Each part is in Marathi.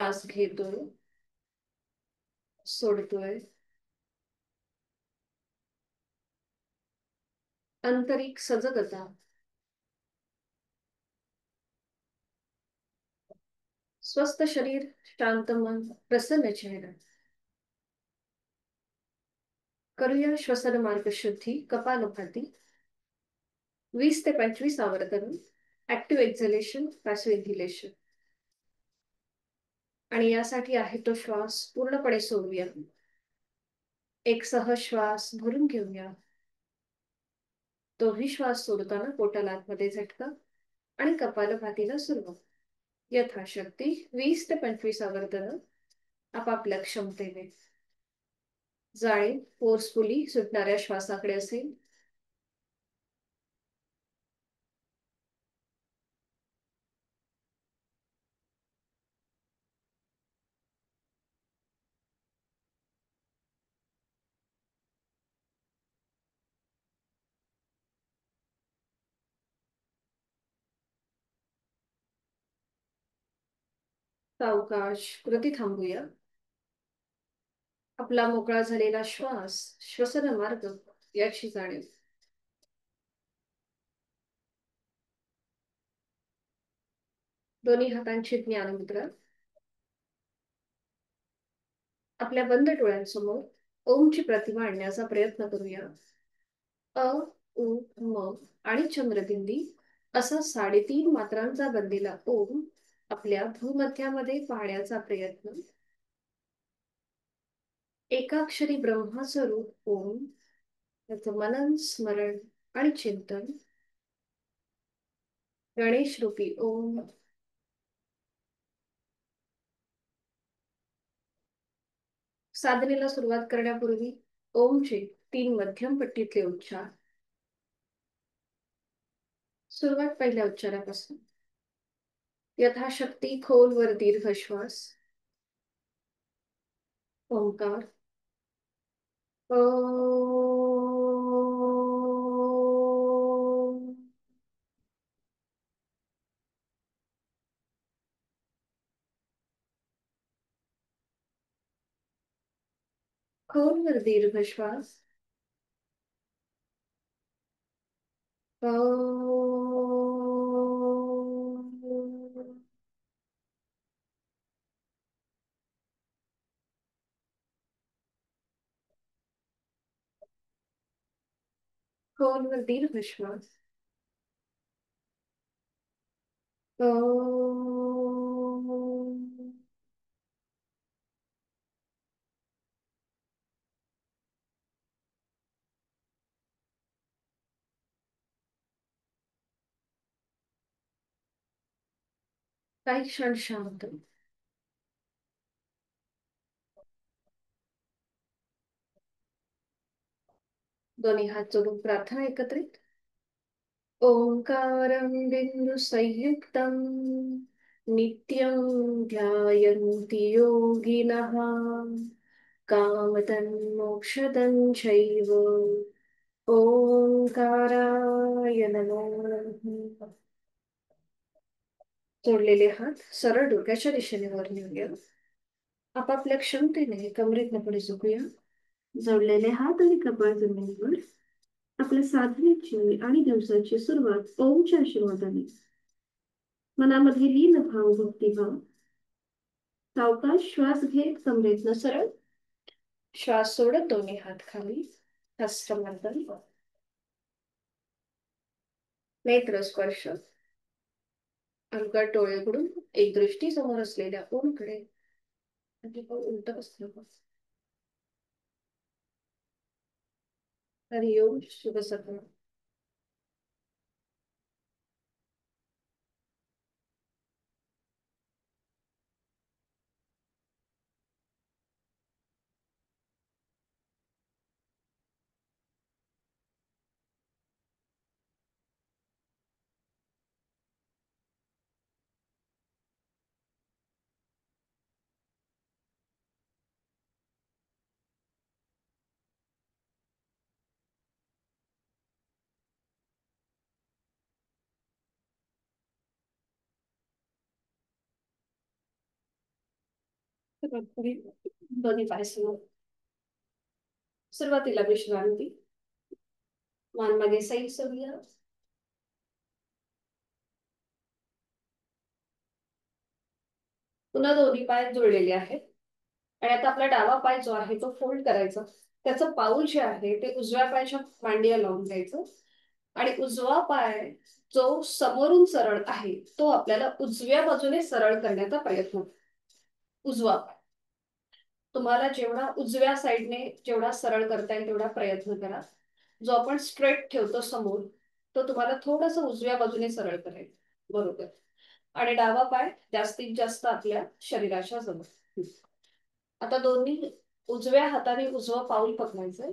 श्वास घेतोय, सोडतोय. आंतरिक सजगता. स्वस्थ शरीर, शांत मन, प्रसन्न चेहरा. करूया श्वसन मार्ग शुद्धी, कपालभाती. 20 ते 25 आवर्तन. Active exhalation, passive inhalation. आणि यासाठी आहे तो श्वास पूर्णपणे सोडूया. एक सहज श्वास भरून घेऊया. तोही श्वास सोडताना पोटाला आतमध्ये झटका आणि कपालभातीला सुरुवात. यथाशक्ती 20 ते 25 आवर्तन आपापल्या क्षमतेने. जाळी फोर्सफुली सुटणाऱ्या श्वासाकडे असेल. सावकाश कृती थांबूया. आपला मोकळा झालेला श्वास, श्वसन मार्ग याची जाणीव. दोन्ही हातांची ज्ञान मुद्रा. आपल्या बंद डोळ्यांसमोर ओमची प्रतिमा आणण्याचा प्रयत्न करूया. अ, उ, म आणि चंद्रबिंदी असा 3.5 मात्रांचा बनलेला ओम आपल्या भूमध्यामध्ये पाहण्याचा प्रयत्न. एकाक्षरी ब्रह्माचं रूप ओम, त्याचं मनन, स्मरण आणि चिंतन. गणेश रूपी ओम. साधनेला सुरुवात करण्यापूर्वी ओमचे 3 मध्यम पट्टीतले उच्चार. सुरुवात पहिल्या उच्चारापासून. यथाशक्ती खोलवर दीर्घ श्वास. ओंकार. ओ. खोलवर दीर्घ श्वास. ओ. खोलवर दीर्घ श्वास. ओ. काही क्षण शांत. दोन्ही हात जोडून प्रार्थना एकत्रित. ओंकारं बिंदु संयुक्तं नित्यं ध्यायन्ति योगिनः कामदं मोक्षदं चैव. ओंकाराय नमो नमः. जोडलेले हात सरळ डोक्याच्या दिशेने वर नेऊया. आपापल्या क्षमतेने कमरेतनं पुढे झुकूया. जोडलेले हात आणि कपाळ जमिनीवर. आपल्या साधनेची आणि दिवसाची सुरुवात ओमच्या आशीर्वादाने. मनामध्ये लीन भाव, भक्तिभाव. सावकाश श्वास घेत कमरेतनं सरळ. श्वास सोडत दोन्ही हात खाली. हस्तमंथन. नेत्र स्पर्श. हलका डोळे उघडून एक दृष्टी समोर असलेल्या ओमकडे. म्हणजे उलट बसलं. हरिओम. शुभ सकाळ. दोन्ही पाय समोर. सुरुवातीला विश्रांती. मान मागे सैल करूया. पुन्हा दोन्ही पाय जुळलेले आहेत. आणि आता आपला डावा पाय जो आहे तो फोल्ड करायचा. त्याचं पाऊल जे आहे ते उजव्या पायाच्या मांडीला लावून द्यायचं. आणि उजवा पाय जो समोरून सरळ आहे तो आपल्याला उजव्या बाजूने सरळ करण्याचा प्रयत्न. उजवा पाय तुम्हाला जेवढा उजव्या साईडने जेवढा सरळ करता येईल तेवढा प्रयत्न करा. जो आपण स्ट्रेट ठेवतो समोर तो तुम्हाला थोडस उजव्या बाजूने सरळ करायचं. बरोबर. आणि डावा पाय जास्तीत जास्त आपल्या शरीराच्या जवळ. आता दोन्ही उजव्या हाताने उजवं पाऊल पकडायचंय.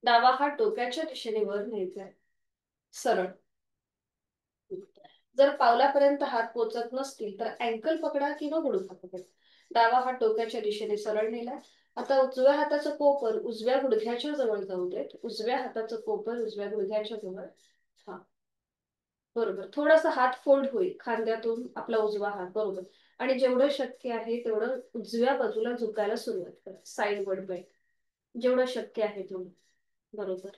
डावा हात डोक्याच्या दिशेने वर न्यायचाय. सरळ. जर पावलापर्यंत हात पोचत नसतील तर अँकल पकडा किंवा गुडघा पकडा. डावा हात डोक्याच्या दिशेने सरळ नेला. आता उजव्या हाताचं कोपर उजव्या गुडघ्याच्या जवळ जाऊ देत. उजव्या हाताचं कोपर उजव्या गुडघ्याच्या जवळ. हा. बरोबर. थोडासा हात फोल्ड होईल खांद्यातून आपला उजवा हात. बरोबर. आणि जेवढं शक्य आहे तेवढं उजव्या बाजूला झुकायला सुरुवात करा. Side word bend. जेवढं शक्य आहे तेवढं. बरोबर.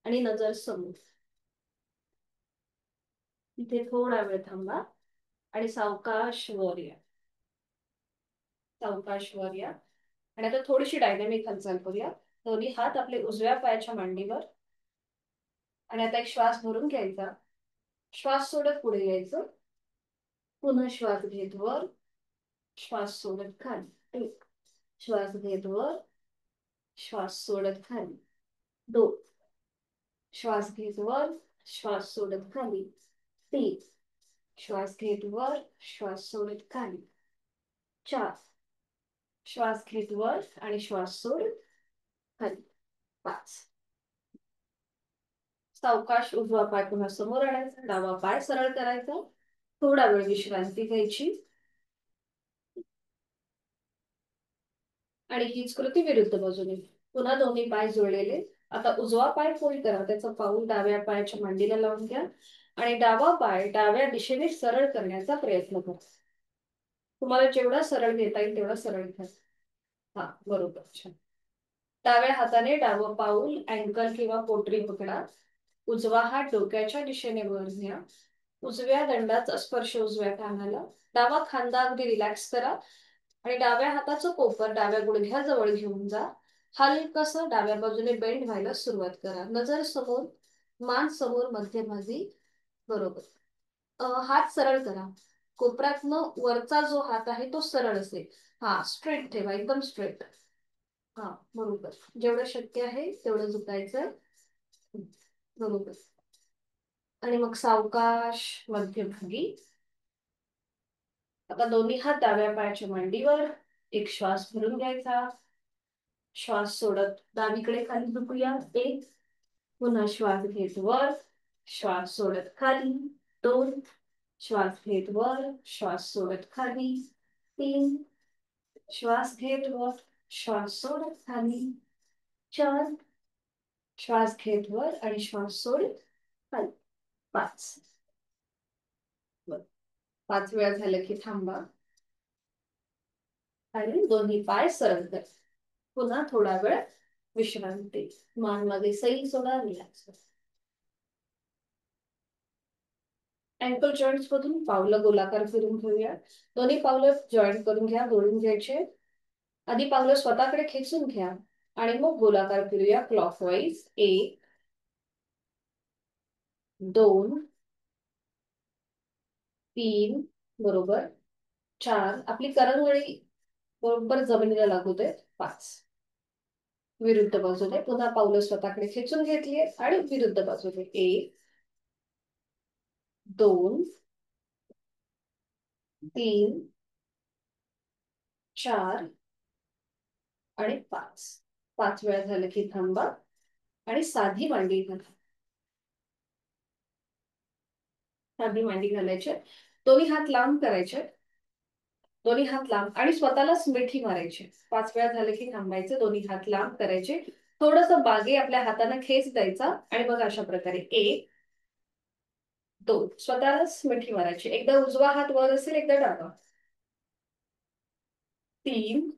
आणि नजर समोर. इथे थोडा वेळ थांबा. आणि सावकाश वर या. सावकाश वर या. आणि आता थोडीशी डायनॅमिक हालचाल करूया. दोन्ही हात आपले उजव्या पायाच्या मांडीवर. आणि आता एक श्वास भरून घ्यायचा. श्वास सोडत पुढे यायचं. पुन्हा श्वास घेत वर. श्वास सोडत खाली. एक. श्वास घेत वर. श्वास सोडत खाली. दोन. श्वास घेत वर. श्वास सोडत खाली. तीन. श्वास घेत वर. श्वास सोडत खाली. चार. श्वास घेत वर आणि श्वास सोड खाली. पाच. सावकाश उजवा पाय पुन्हा समोर आणायचा. डावा पाय सरळ करायचा. थोडा वेळ विश्रांती घ्यायची. आणि हीच कृती विरुद्ध बाजूने. पुन्हा दोन्ही पाय जुळलेले. आता उजवा पाय फोल्ड करा. त्याचं पाऊल डाव्या पायाच्या मांडीला लावून घ्या. आणि डावा पाय डाव्या दिशेने सरळ करण्याचा प्रयत्न करा. तुम्हाला जेवढा सरळ घेता येईल तेवढा सरळ घ्या. हा. बरोबर. छान. डाव्या हाताने डावं पाऊल अँकल किंवा पोटरी पकडा. उजवा हात डोक्याच्या दिशेने वर न्या. उजव्या दंडाचा स्पर्श उजव्या कानाला. डावा खांदा अगदी रिलॅक्स करा. आणि डाव्या हाताचं कोपर डाव्या गुडघ्याजवळ घेऊन जा. हलकसं डाव्या बाजूने बेंड व्हायला सुरुवात करा. नजर समोर. मान समोर मध्यभागी. बरोबर. हात सरळ करा. कोपऱ्यातनं वरचा जो हात आहे तो सरळ असेल. हा. स्ट्रेट ठेवा. एकदम स्ट्रेट. हा. बरोबर. जेवढं शक्य आहे तेवढं झुकायचं. बरोबर. आणि मग सावकाश मध्यभागी. आता दोन्ही हात डाव्या पायाच्या मांडीवर. एक श्वास भरून घ्यायचा. श्वास सोडत डावीकडे खाली झुकूया. एक. पुन्हा श्वास घेत वर. श्वास सोडत खाली. दोन. श्वास घेत वर. श्वास सोडत खाली. तीन. श्वास घेत वर. श्वास सोडत खाली. चार. श्वास घेत वर आणि श्वास सोडत खाली. पाच. बर. पाच वेळा झालं की थांबा. आणि दोन्ही पाय सरळ कर. पुन्हा थोडा वेळ विश्रांती. मान मध्ये सैल सोडा. रिलॅक्स. अँकल जॉईंट्स मधून पावलं गोलाकार फिरून घेऊया. दोन्ही पावलं जॉईंट करून घ्या. जोडून घ्यायचे. आधी पावलं स्वतःकडे खेचून घ्या. आणि मग गोलाकार फिरूया क्लॉकवाईज. एक. दोन. तीन. बरोबर. चार. आपली करंगळी बरोबर जमिनीला लागू दे. पाच. विरुद्ध बाजूने पुन्हा पावलं स्वतःकडे खेचून घेतलीये आणि विरुद्ध बाजूने. एक. दोन. तीन. चार. आणि पाच. पाच वेळा झालं की थांबा. आणि साधी मांडी घाला. साधी मांडी घालायची. दोन्ही हात लांब करायचे. दोन्ही हात लांब आणि स्वतःलाच मिठी मारायची. पाच वेळा झालं की थांबायचं. दोन्ही हात लांब करायचे. थोडस बागे आपल्या हाताने खेच द्यायचा. आणि बघा अशा प्रकारे. एक. दोन. स्वतःलाच मिठी मारायची. एकदा उजवा हात वर असेल एकदा डावा. 3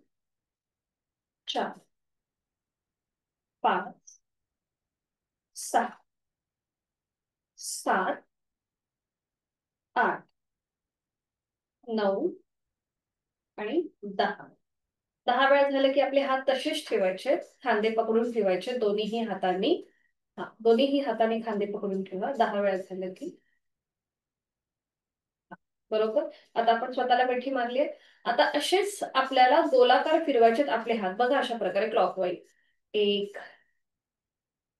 4 5 6 7 8 9 आणि 10. 10 वेळा झालं की आपले हात तसेच ठेवायचे, खांदे पकडून ठेवायचे दोन्हीही हातांनी. हा, दोन्हीही हाताने खांदे पकडून ठेवा 10 वेळा झालं की. बरोबर. आता आपण स्वतःला मिठी मारली. आता असेच आपल्याला गोलाकार फिरवायचे आपले हात बघा अशा प्रकारे क्लॉकवाईज. 1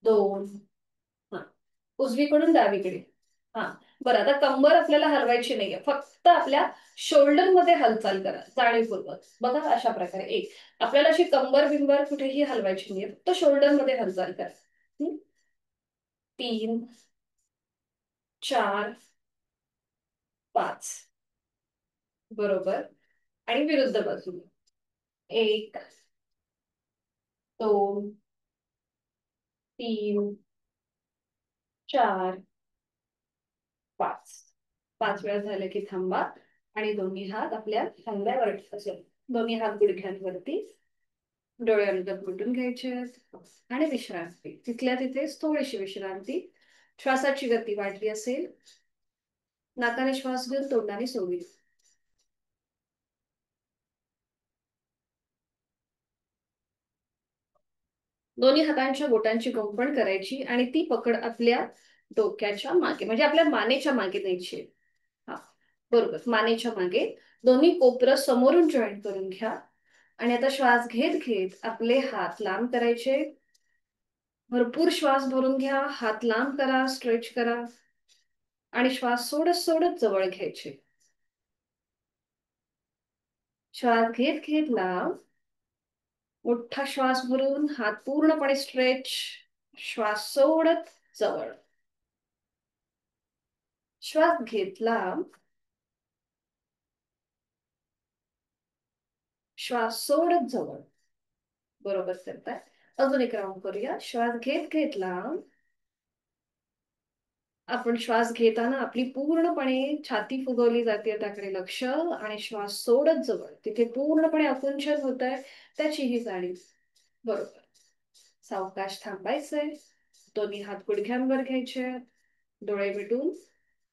2. हा, उजवीकडून डावीकडे. हा, बरं. आता कंबर आपल्याला हलवायची नाहीये, फक्त आपल्या शोल्डर मध्ये हालचाल करा जाणीवपूर्वक. बघा अशा प्रकारे. एक, आपल्याला अशी कंबर बिंबर कुठेही हलवायची नाहीये, फक्त शोल्डर मध्ये हालचाल करा. 3 4 5. बरोबर. आणि विरुद्ध बाजूला. 1 2 3 4 5. 5 वेळा झाले की थांबा आणि दोन्ही हात आपल्या खांद्यावर असेल, दोन्ही हात गुडघ्यांवरती. डोळे अलगद मिटून घ्यायचे आणि विश्रांती. तिथल्या तिथेच थोडीशी विश्रांती. श्वासाची गती वाढली असेल, नाकाने श्वास घेऊन तोंडाने सोडून. दोन्ही हातांच्या बोटांची कंपन करायची आणि ती पकड आपल्या डोक्याच्या मागे म्हणजे आपल्या मानेच्या मागे द्यायची. हा, बरोबर. मानेच्या मागे दोन्ही कोपरं समोरून जॉईन करून घ्या आणि आता श्वास घेत घेत आपले हात लांब करायचे. भरपूर श्वास भरून घ्या, हात लांब करा, स्ट्रेच करा आणि श्वास सोडत सोडत जवळ घ्यायचे. श्वास घेत घेत लांब, मोठा श्वास भरून हात पूर्णपणे स्ट्रेच, श्वास सोडत जवळ. श्वास घेत लांब, श्वास सोडत जवळ. बरोबर करताय. अजून एक राऊंड करूया. श्वास घेत घेत लांब. आपण श्वास घेताना आपली पूर्णपणे छाती फुगवली जाते त्याकडे लक्ष आणि श्वास सोडत जवळ तिथे पूर्णपणे आकुंचन होत आहे त्याचीही जाणीव. बरोबर. सावकाश थांबायचंय. दोन्ही हात गुडघ्यांवर घ्यायचे. डोळे मिटून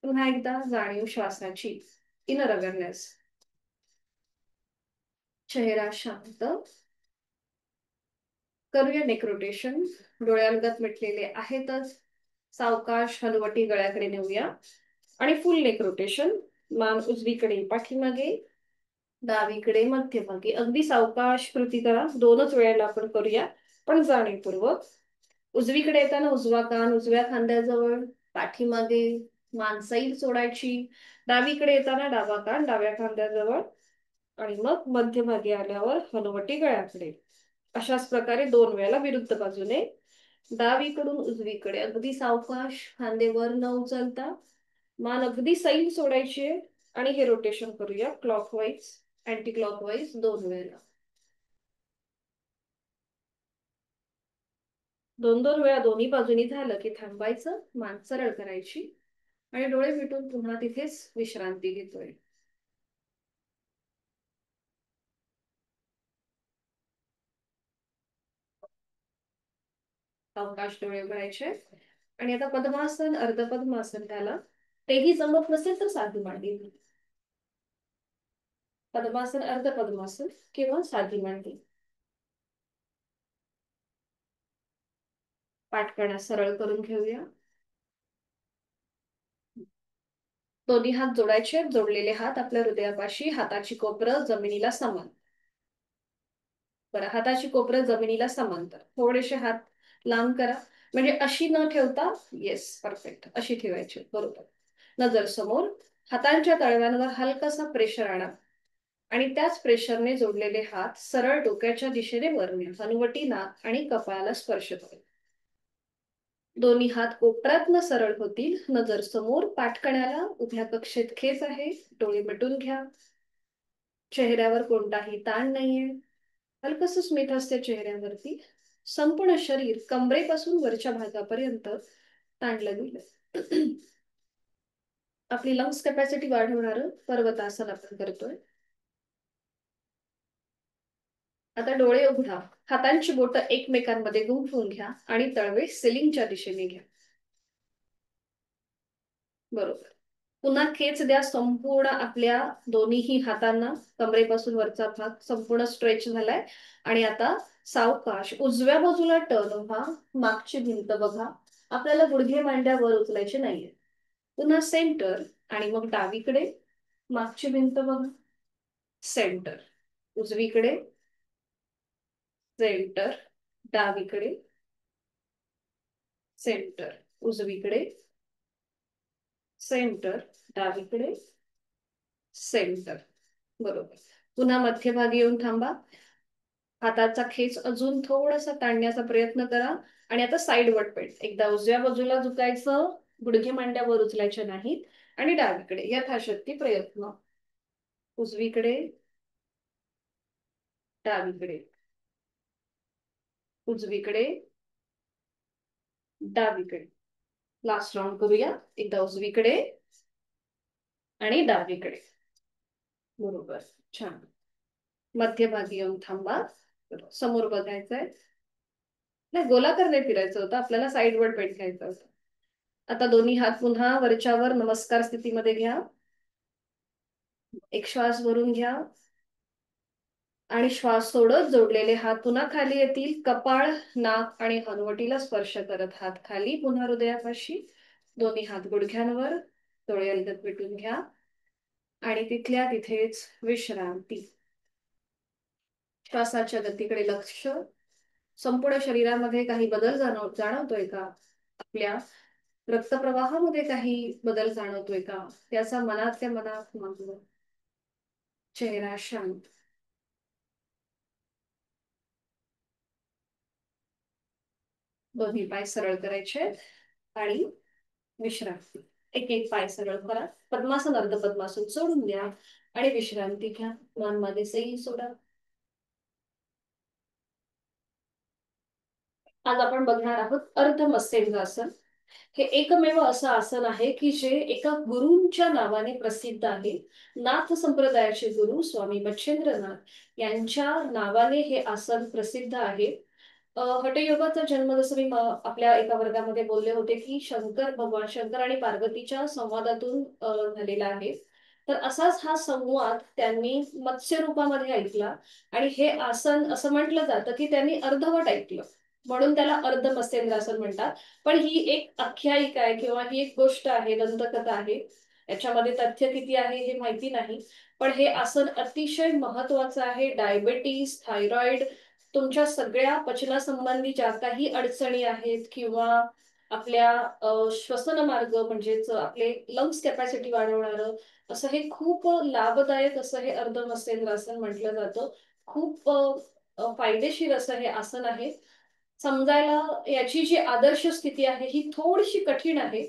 पुन्हा एकदा जाणीव श्वासाची. Inner awareness. चेहरा शांत. करूया नेक रोटेशन. डोळे अलगद मिटलेले आहेतच. सावकाश हलवटी गळ्याकडे नेऊया आणि फुल नेक रोटेशन. मान उजवीकडे पाठीमागे, डावीकडे मध्यभागी. अगदी सावकाश कृती करा. 2च वेळेला आपण करूया पण जाणीवपूर्वक. उजवीकडे येताना उजवा कान उजव्या खांद्याजवळ, पाठीमागे, मान सैल सोडायची. डावीकडे येताना डावा कान डाव्या खांद्याजवळ आणि मग मध्यभागी आल्यावर हलवटी गळ्याकडे. अशाच प्रकारे 2 वेळेला विरुद्ध बाजूने. डावीकडून उजवीकडे अगदी सावकाश, खांदे वर न उचलता, मान अगदी सैल सोडायची आणि हे रोटेशन करूया क्लॉकवाईज अँटी क्लॉकवाईज 2 वेळेला. 2-2 वेळा दोन्ही बाजूनी झालं की थांबायचं, मान सरळ करायची आणि डोळे मिटून पुन्हा तिथेच विश्रांती घेतोय. सावकाश डोळे उघडायचे आणि आता पद्मासन, अर्ध पद्मासन त्याला. तेही जमत नसेल तर साधी मांडी. पद्मासन, अर्ध पद्मासन किंवा साधी मांडी. पाठकणा सरळ करून घेऊया. दोन्ही हात जोडायचे. जोडलेले हात आपल्या हृदयापाशी, हाताची कोपरं जमिनीला समान. बरं, हाताची कोपरं जमिनीला समांतर. थोडेसे हात लांब करा म्हणजे अशी न ठेवता. Yes, perfect. अशी ठेवायची. बरोबर. नजर समोर. हातांच्या तळव्यांवर हलकासा प्रेशर आणा आणि त्याच प्रेशरने जोडलेले हात सरळ डोक्याच्या दिशेने वर न्या. हनुवटी, नाक आणि कपाळाला स्पर्श करेल. दोन्ही हात कोपरातनं सरळ होतील. नजर समोर. पाठकण्याला उभ्या कक्षेत खेच आहे. डोळे मिटून घ्या. चेहऱ्यावर कोणताही ताण नाहीये. हलकस स्मित हास्य चेहऱ्यावरती. संपूर्ण शरीर कमरेपासून वरच्या भागापर्यंत ताणलं गेलं. आपली लंग्स कॅपॅसिटी वाढवणारं पर्वतासन आपण करतोय. आता डोळे उघडा. हातांची बोटं एकमेकांमध्ये गुंफवून घ्या आणि तळवे सिलिंगच्या दिशेने घ्या. बरोबर. पुन्हा खेच द्या संपूर्ण आपल्या दोन्ही हातांना. कमरेपासून वरचा भाग संपूर्ण स्ट्रेच झालाय. आणि आता सावकाश उजव्या बाजूला टर्न व्हा. मागची भिंत बघा. आपल्याला गुडघे मांड्या वर उचलायचे नाहीये. पुन्हा सेंटर आणि मग डावीकडे. मागची भिंत बघा. सेंटर. उजवीकडे. सेंटर. डावीकडे. सेंटर. उजवीकडे. सेंटर. डावीकडे. सेंटर. बरोबर. पुन्हा मध्यभागी येऊन थांबा. हाताचा खेच अजून थोडासा ताणण्याचा प्रयत्न करा. आणि आता साईडवट पेंट. एकदा उजव्या बाजूला झुकायचं. गुडघे मांड्या वर उचलायच्या नाहीत. आणि डावीकडे यथाशक्ती प्रयत्न. उजवीकडे. डावीकडे. उजवीकडे. डावीकडे. लास्ट राऊंड करूया. एकदा उजवीकडे आणि डावीकडे. बरोबर. छान. मध्यभागी येऊन थांबा. समोर बघायचंय. नाही, गोलाकार नाही फिरायचं होतं आपल्याला, साईडवर पेट घ्यायचं होतं. आता दोन्ही हात पुन्हा वरच्यावर नमस्कार स्थितीमध्ये घ्या. एक श्वास भरून घ्या. आणि श्वास सोडत जोडलेले हात पुन्हा खाली येतील. कपाळ, नाक आणि हनुवटीला स्पर्श करत हात खाली पुन्हा हृदयापाशी. दोन्ही हात गुडघ्यांवर. डोळे अलगद मिटून घ्या. आणि तिथल्या तिथेच विश्रांती. श्वासाच्या गतीकडे लक्ष. संपूर्ण शरीरामध्ये काही बदल जाणवतोय का? आपल्या रक्तप्रवाहामध्ये काही बदल जाणवतोय का? त्याचा मनातल्या मनात मागवा. चेहरा शांत. दोन्ही पाय सरळ करायचे आणि विश्रांती. एक एक पाय सरळ करा. पद्मासन अर्ध पद्मासन सोडून द्या आणि विश्रांती घ्या. मान मध्ये सही सोडा. आज आपण बघणार आहोत अर्ध मत्स्येंद्रासन. हे एकमेव असं आसन आहे की जे एका गुरूंच्या नावाने प्रसिद्ध आहे. नाथ संप्रदायाचे गुरु स्वामी मच्छिंद्रनाथ यांच्या नावाने हे आसन प्रसिद्ध आहे. हठयोगाचा जन्म, जसं मी आपल्या एका वर्गामध्ये बोलले होते की शंकर भगवान, शंकर आणि पार्वतीच्या संवादातून झालेला आहे. तर असाच हा संवाद त्यांनी मत्स्य रूपामध्ये ऐकला. आणि हे आसन असं म्हटलं जातं की त्यांनी अर्धवट ऐकलं, म्हणून त्याला अर्ध मत्स्येंद्रासन म्हणतात. पण ही एक आख्यायिका आहे किंवा ही एक गोष्ट आहे, दंतकथा आहे. याच्यामध्ये तथ्य किती आहे हे माहिती नाही. पण हे आसन अतिशय महत्वाचं आहे. डायबेटीस, थायरॉइड, तुमच्या सगळ्या पचनासंबंधी ज्या काही अडचणी आहेत किंवा आपल्या श्वसन मार्ग म्हणजेच आपले लंग्स कॅपॅसिटी वाढवणारं असं हे खूप लाभदायक असं हे अर्ध मत्स्येंद्रासन म्हटलं जातं. खूप फायदेशीर असं हे आसन आहे. समजायला याची जी आदर्श स्थिती आहे ही थोडीशी कठीण आहे.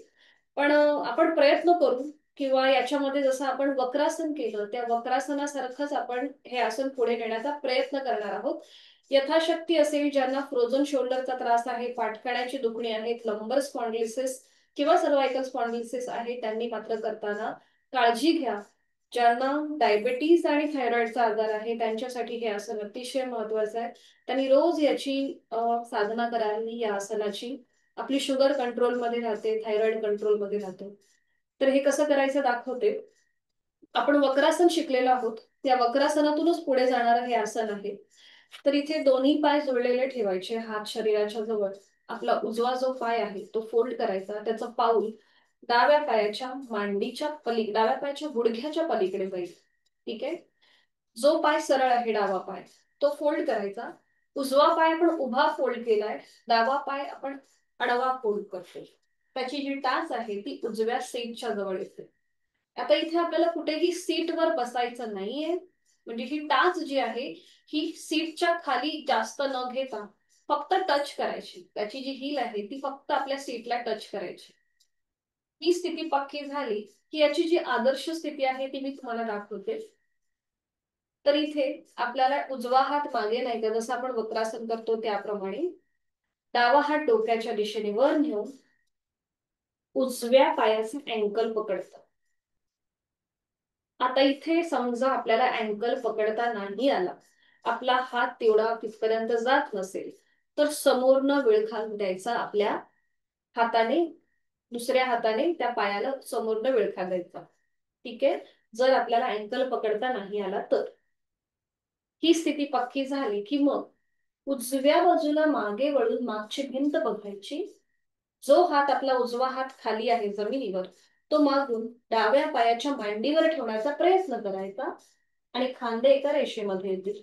पण आपण प्रयत्न करू. किंवा याच्यामध्ये जसं आपण वक्रासन केलं त्या वक्रासनासारखंच आपण हे आसन पुढे नेण्याचा प्रयत्न करणार आहोत. यथाशक्ती असेल ज्यांना फ्रोझन शोल्डरचा त्रास आहे, पाठकण्याची दुखणी आहेत, लंबर स्पॉन्डिलिसिस किंवा सर्वायकल स्पॉन्डिलिसिस आहे, त्यांनी मात्र करताना काळजी घ्या. ज्यांना डायबिटीज आणि थायरॉइडचा आजार आहे त्यांच्यासाठी हे आसन अतिशय महत्वाचं आहे. त्यांनी रोज याची साधना करावी या आसनाची. आपली शुगर कंट्रोलमध्ये राहते, थायरॉइड कंट्रोलमध्ये राहतो. तर हे कसं करायचं दाखवते. आपण वक्रासन शिकलेलो आहोत. त्या वक्रासनातूनच पुढे जाणारं हे आसन आहे. तर इथे दोन्ही पाय जोडलेले ठेवायचे, हात शरीराच्या जवळ. आपला उजवा जो पाय आहे तो फोल्ड करायचा. त्याचं पाऊल डाव्या पायाच्या मांडीच्या डाव्या पायाच्या गुडघ्याच्या पलीकडे जाईल. ठीक आहे. जो पाय सरळ आहे डावा पाय तो फोल्ड करायचा. उजवा पाय आपण उभा फोल्ड केलाय. डावा पाय आपण आडवा फोल्ड करतो. त्याची जी टाच आहे ती उजव्या सीटच्या जवळ येते. आता इथे आपल्याला कुठेही सीटवर बसायचं नाहीये. म्हणजे ही टाच जी आहे ही सीटच्या खाली जास्त न घेता फक्त टच करायची. त्याची जी हील आहे ती फक्त आपल्या सीटला टच करायची. ही स्थिती पक्की झाली की याची जी आदर्श स्थिती आहे ती मी तुम्हाला दाखवते. तर इथे आपल्याला उजवा हात मागे नाही का, जसं आपण वक्रासन करतो त्याप्रमाणे डावा हात डोक्याच्या दिशेने वर नेऊन उजव्या पायाचे अँकल पकडतं. आता इथे समजा आपल्याला अँकल पकडता नाही आला आपला हात तेवढा तिथपर्यंत जात नसेल तर समोरनं विळखा द्यायचा आपल्या हाताने, दुसऱ्या हाताने त्या पायाला समोरनं विळखा द्यायचा. ठीक आहे. जर आपल्याला अँकल पकडता नाही आला तर ही स्थिती पक्की झाली की मग उजव्या बाजूला मागे वळून मागची भिंत बघायची. जो हात आपला उजवा हात खाली आहे जमिनीवर तो मागून डाव्या पायाच्या मांडीवर ठेवण्याचा प्रयत्न करायचा आणि खांदे एका रेषेमध्ये येतील.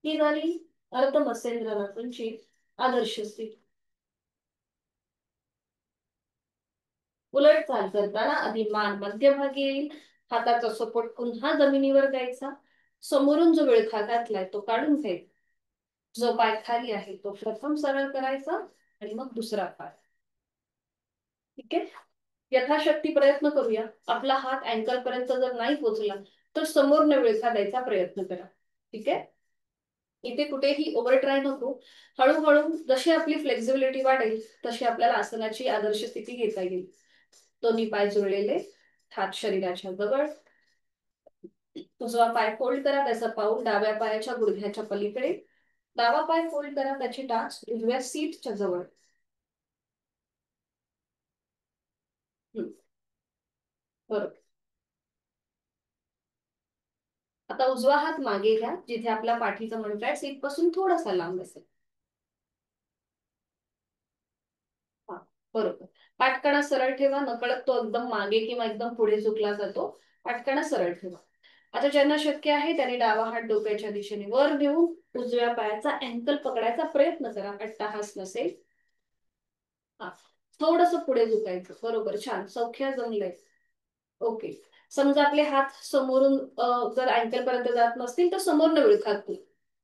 ही झाली अर्ध मत्स्येंद्रनाथांची आदर्श स्थिती. उलट चाल करताना आधी मान मध्यभागी येईल, हाताचा सपोर्ट पुन्हा जमिनीवर द्यायचा, समोरून जो विळखा घातलाय तो काढून घ्यायचा, जो पाय खाली आहे तो प्रथम सरळ करायचा आणि मग दुसरा पाय. ठीक आहे. यथाशक्ती प्रयत्न करूया. आपला हात अँकल पर्यंत जर नाही पोहोचला तर समोर न विळखा द्यायचा प्रयत्न करा. ठीक आहे. इथे कुठेही ओव्हर ट्राय नको. हळूहळू जशी आपली फ्लेक्झिबिलिटी वाढेल तशी आपल्याला आसनाची आदर्श स्थिती घेता येईल. दोन्ही पाय जुळलेले, हात शरीराच्या जवळ, उजवा पाय फोल्ड करा, त्याचा पाऊल डाव्या पायाच्या गुडघ्याच्या पलीकडे, डावा पाय फोल्ड करा, त्याची टाच उजव्या सीटच्या जवळ. बरोबर. आता उजवा हात मागे घ्या, जिथे आपला पाठीचा मणका सीट पासून थोडासा लांब असेल. हा, बरोबर. पाठकणा सरळ ठेवा, नकळत तो एकदम मागे किंवा एकदम पुढे झुकला जातो. पाठकणा सरळ ठेवा. आता ज्यांना शक्य आहे त्यांनी डावा हात डोक्याच्या दिशेने वर घेऊन उजव्या पायाचा अँकल पकडायचा प्रयत्न करा. अट्टाहास नसेल. हा, थोडस पुढे झुकायचं. बरोबर, छान, सौख्या जमलंय. ओके. समजा आपले हात समोरून जर अँकल पर्यंत जात नसतील तर समोरनं विळखात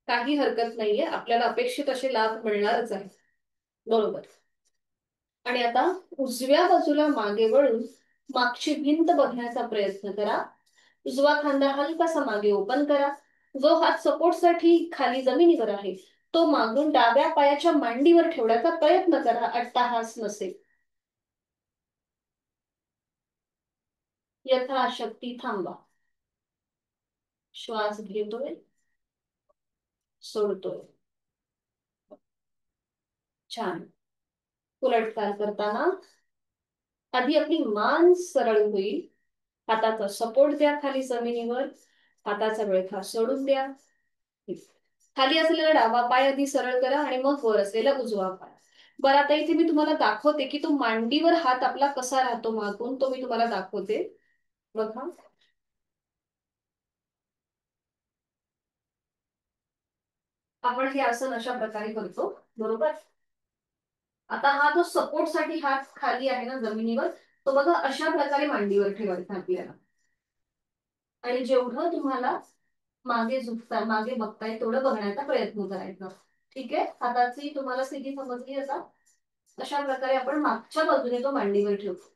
काही हरकत नाहीये, आपल्याला अपेक्षित असे लाभ मिळणारच आहे. बरोबर. आणि आता उजव्या बाजूला मागे वळून मागची भिंत बघण्याचा प्रयत्न करा. उजवा खांदा हलकासा मागे ओपन करा. जो हात सपोर्टसाठी खाली जमिनीवर आहे तो मागून डाव्या पायाच्या मांडीवर ठेवण्याचा प्रयत्न करा. अट्टाहास नसेल. यथाशक्ती थांबा. श्वास घेतोय, सोडतोय. छान. उलटचाल करताना आधी आपली मान सरळ होईल, हाताचा सपोर्ट द्या खाली जमिनीवर, हाताचा विळखा सोडून द्या. खाली असलेला डावा पाय आधी सरळ करा आणि मग वर असलेला उजवा पाय. बरं, आता इथे मी तुम्हाला दाखवते की तो मांडीवर हात आपला कसा राहतो मागून, तो मी तुम्हाला दाखवते. बघा. आपण हे आसन अशा प्रकारे करतो. बरोबर. आता हा जो सपोर्ट साठी हात खाली आहे ना जमिनीवर, तो बघा अशा प्रकारे मांडीवर ठेवायचा आपल्याला. आणि जेवढं तुम्हाला मागे झुकता मागे बघताय तेवढं बघण्याचा प्रयत्न करायचा. ठीक आहे. हाताची तुम्हाला स्थिती समजली आता. अशा प्रकारे आपण मागच्या बाजूने तो मांडीवर ठेवतो.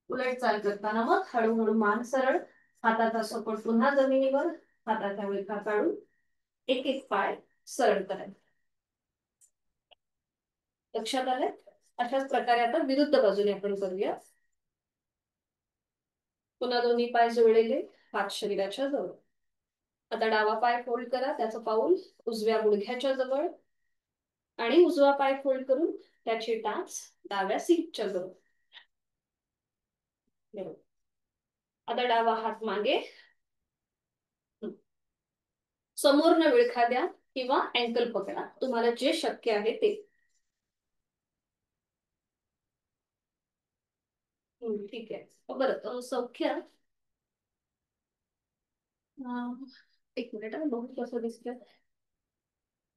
उलट चाल करताना मग हळूहळू मान सरळ, हाताचा सपोर्ट पुन्हा जमिनीवर, हाताचा विळखा काढून एक एक पाय सरळ करायचा. लक्षात आलंय? अशाच प्रकारे आता विरुद्ध बाजूने आपण करूया. पुन्हा दोन्ही पाय जुळलेले, हात शरीराच्या जवळ. आता डावा पाय फोल्ड करा, त्याचं पाऊल उजव्या गुडघ्याच्या जवळ आणि उजवा पाय फोल्ड करून त्याची टाच डाव्या सीटच्या जवळ. आता डावा हात मागे, समोर न विळखा द्या किंवा अँकल पकडा, तुम्हाला जे शक्य आहे ते. ठीक आहे. बरं, सौख्य. एक मिनिट, बघू कसं दिसतंय.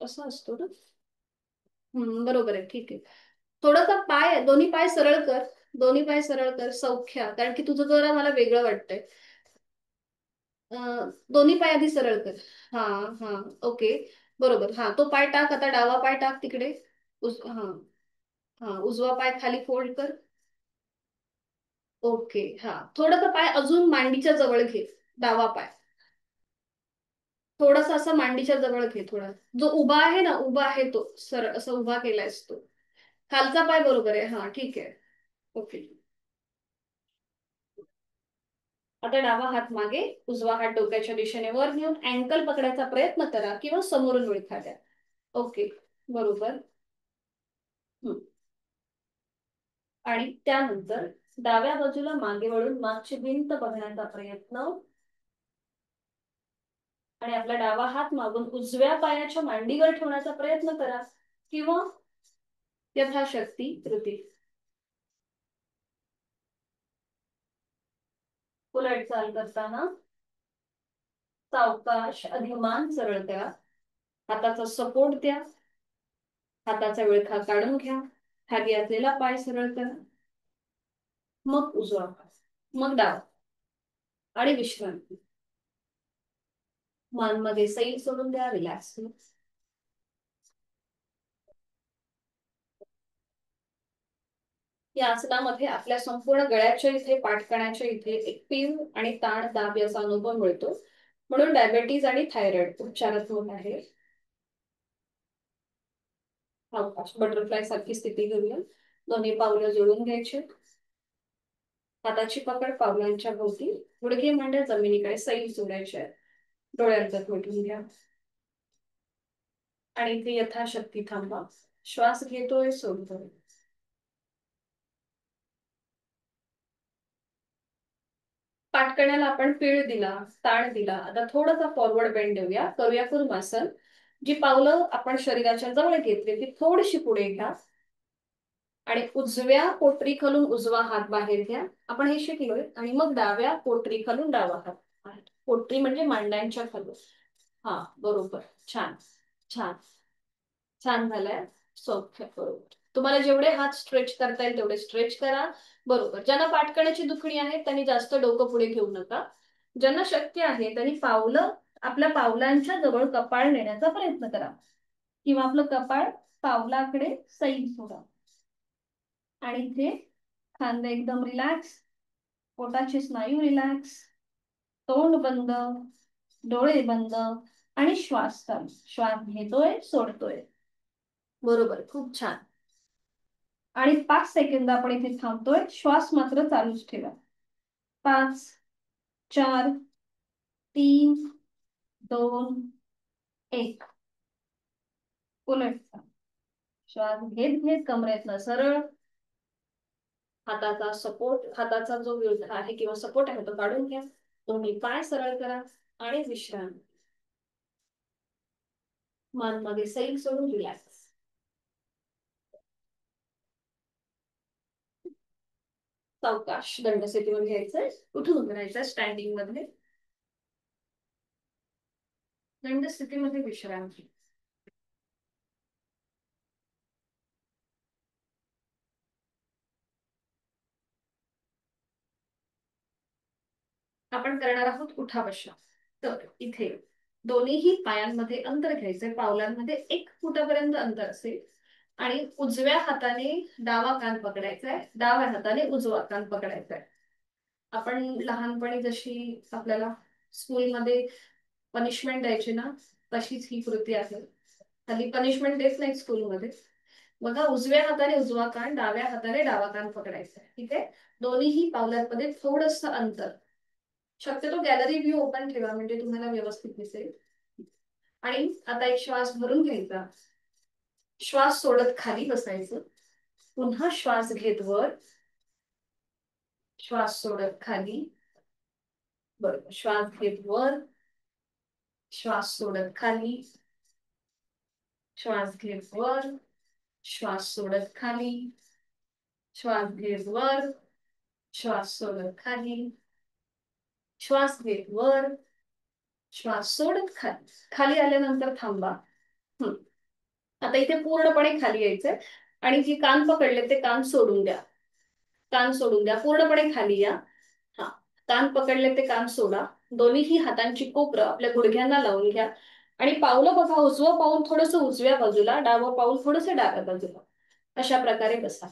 असं असतो ना. बरोबर आहे. ठीक आहे. थोडासा पाय, दोन्ही पाय सरळ कर. दोन्ही पाय सरळ कर. सौख्य, कारण की तुझं जरा मला वेगळं वाटतंय. दोन्ही पाय आधी सरळ कर. हा. हा. ओके. बरोबर. हा, तो पाय टाक, आता डावा पाय टाक तिकडे. हा. हा, उजवा पाय खाली फोल्ड कर. ओके. हा, थोडासा पाय अजून मांडीच्या जवळ घे. डावा पाय थोडासा असं मांडीच्या जवळ घे. थोडा जो उभा आहे ना, उभा आहे तो सरळ असं उभा केलायस तो. खालचा पाय बरोबर आहे. हा, ठीक आहे. ओके. आता डावा हात मागे, उजवा हात डोक्याच्या दिशेने वर नेऊन अँकल पकडायचा प्रयत्न करा किंवा समोरून विळखा द्या. ओके, बरोबर. हम्म. आणि त्यानंतर डाव्या बाजूला मागे वळून मागची भिंत बघण्याचा प्रयत्न आणि आपला डावा हात मागून उजव्या पायाच्या मांडीवर ठेवण्याचा प्रयत्न करा किंवा यथाशक्ती कृती. उलट चाल करताना सावकाश आधी मान सरळ करा, हाताचा सपोर्ट द्या, हाताचा विळखा काढून घ्या, खाली असलेला पाय सरळ करा, मग उजवा पाय, मग डावा आणि विश्रांती. मान मध्ये सैल सोडून द्या, रिलॅक्स. या आसनामध्ये आपल्या संपूर्ण गळ्याच्या इथे, पाठकण्याच्या इथे एक पीळ आणि ताण दाब याचा अनुभव मिळतो, म्हणून डायबेटीज आणि थायरॉइड उपचारात्मक आहे. सावकाश बटरफ्लाय सारखी स्थिती घेऊया. दोन्ही पावलं जोडून घ्यायचे, हाताची पकड पावलांच्या भोवती, गुडघे मांड्या जमिनीकडे सैल सोडायचे, डोळ्यांचा मिटून घ्या आणि इथे यथाशक्ती थांबा. श्वास घेतोय, सोडतोय. पाठकण्याला आपण पीळ दिला, ताण दिला. आता थोडासा फॉरवर्ड बेंड देऊया, करूया कुर्मासन. जी पावलं आपण शरीराच्या जवळ घेतली ती थोडीशी पुढे घ्या आणि उजव्या पोटरी खालून उजवा हात बाहेर घ्या. आपण हे शिकलोय. आणि मग डाव्या पोटरी खालून डावा हात बाहेर. पोटरी म्हणजे मांड्यांच्या खालून. हा, बरोबर. छान छान छान झालंय. सौख्य, बरोबर. तुम्हाला जेवढे हात स्ट्रेच करता येईल तेवढे स्ट्रेच करा. बरोबर. ज्यांना पाठकण्याची दुखणी आहे त्यांनी जास्त डोकं पुढे घेऊ नका. ज्यांना शक्य आहे त्यांनी पावलं आपल्या पावलांच्या जवळ कपाळ नेण्याचा प्रयत्न करा किंवा आपलं कपाळ पावलाकडे सैल सोडा. आणि इथे खांदे एकदम रिलॅक्स, पोटाचे स्नायू रिलॅक्स, तोंड बंद, डोळे बंद आणि श्वास चालू. श्वास घेतोय, सोडतोय. बरोबर, खूप छान. आणि 5 सेकंद आपण इथे थांबतोय, श्वास मात्र चालूच ठेवा. 5, 4, 3, 2, 1. उलट श्वास घेत घेत कमरेतनं सरळ, हाताचा सपोर्ट, हाताचा जो विळखा आहे किंवा सपोर्ट आहे तो काढून घ्या. दोन्ही पाय सरळ करा आणि विश्रांती. मान मध्ये सैल सोडून रिलॅक्स. सावकाश दंड स्थितीवर घ्यायचंय, उठून उभं राहायचंय स्टँडिंग मध्ये. दंड स्थितीमध्ये विश्रांती. आपण करणार आहोत उठाबशा. तर इथे दोन्हीही पायांमध्ये अंतर घ्यायचंय, पावलांमध्ये 1 फुटापर्यंत अंतर असेल. आणि उजव्या हाताने डावा कान पकडायचाय, डाव्या हाताने उजवा कान पकडायचाय. आपण लहानपणी जशी आपल्याला स्कूलमध्ये पनिशमेंट द्यायची ना, तशीच ही कृती आहे. हल्ली पनिशमेंट देत नाही स्कूलमध्ये. बघा, उजव्या हाताने उजवा कान, डाव्या हाताने डावा कान पकडायचा. ठीक आहे. दोन्हीही पावलांमध्ये थोडस अंतर. शक्यतो गॅलरी व्ह्यू ओपन ठेवा म्हणजे तुम्हाला व्यवस्थित दिसेल. आणि आता एक श्वास भरून घ्यायचा, श्वास सोडत खाली बसायचं, पुन्हा श्वास घेत वर, श्वास सोडत खाली. बरोबर. श्वास घेत वर, श्वास सोडत खाली, श्वास घेत वर, श्वास सोडत खाली, श्वास घेत वर, श्वास सोडत खाली, श्वास घेत वर, श्वास सोडत खाली. खाली आल्यानंतर थांबा. आता इथे पूर्णपणे खाली यायचंय आणि जी कान पकडले ते कान सोडून द्या. कान सोडून द्या, पूर्णपणे खाली या. हा, कान पकडले ते कान सोडा. दोन्हीही हातांची कोपरं आपल्या गुडघ्यांना लावून घ्या आणि पावलं बघा, उजवं पाऊल थोडस उजव्या बाजूला, डावं पाऊल थोडस डाव्या बाजूला, अशा प्रकारे बसा.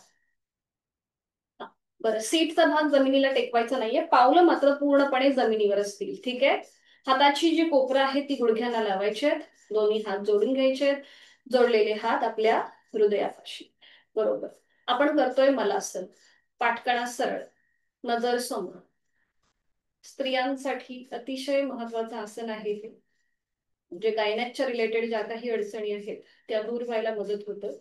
बरं, सीटचा भाग जमिनीला टेकवायचा नाहीये, पावलं मात्र पूर्णपणे जमिनीवर असतील. ठीक आहे. हाताची जी कोपरं आहे ती गुडघ्यांना लावायची, दोन्ही हात जोडून घ्यायचे, जोडलेले हात आपल्या हृदयापाशी. बरोबर. आपण करतोय मलासन. पाठकणा सरळ, नजर समोर. स्त्रियांसाठी अतिशय महत्वाचं आसन आहे हे. म्हणजे गायनॅकच्या रिलेटेड ज्या काही अडचणी आहेत त्या दूर व्हायला मदत होतं.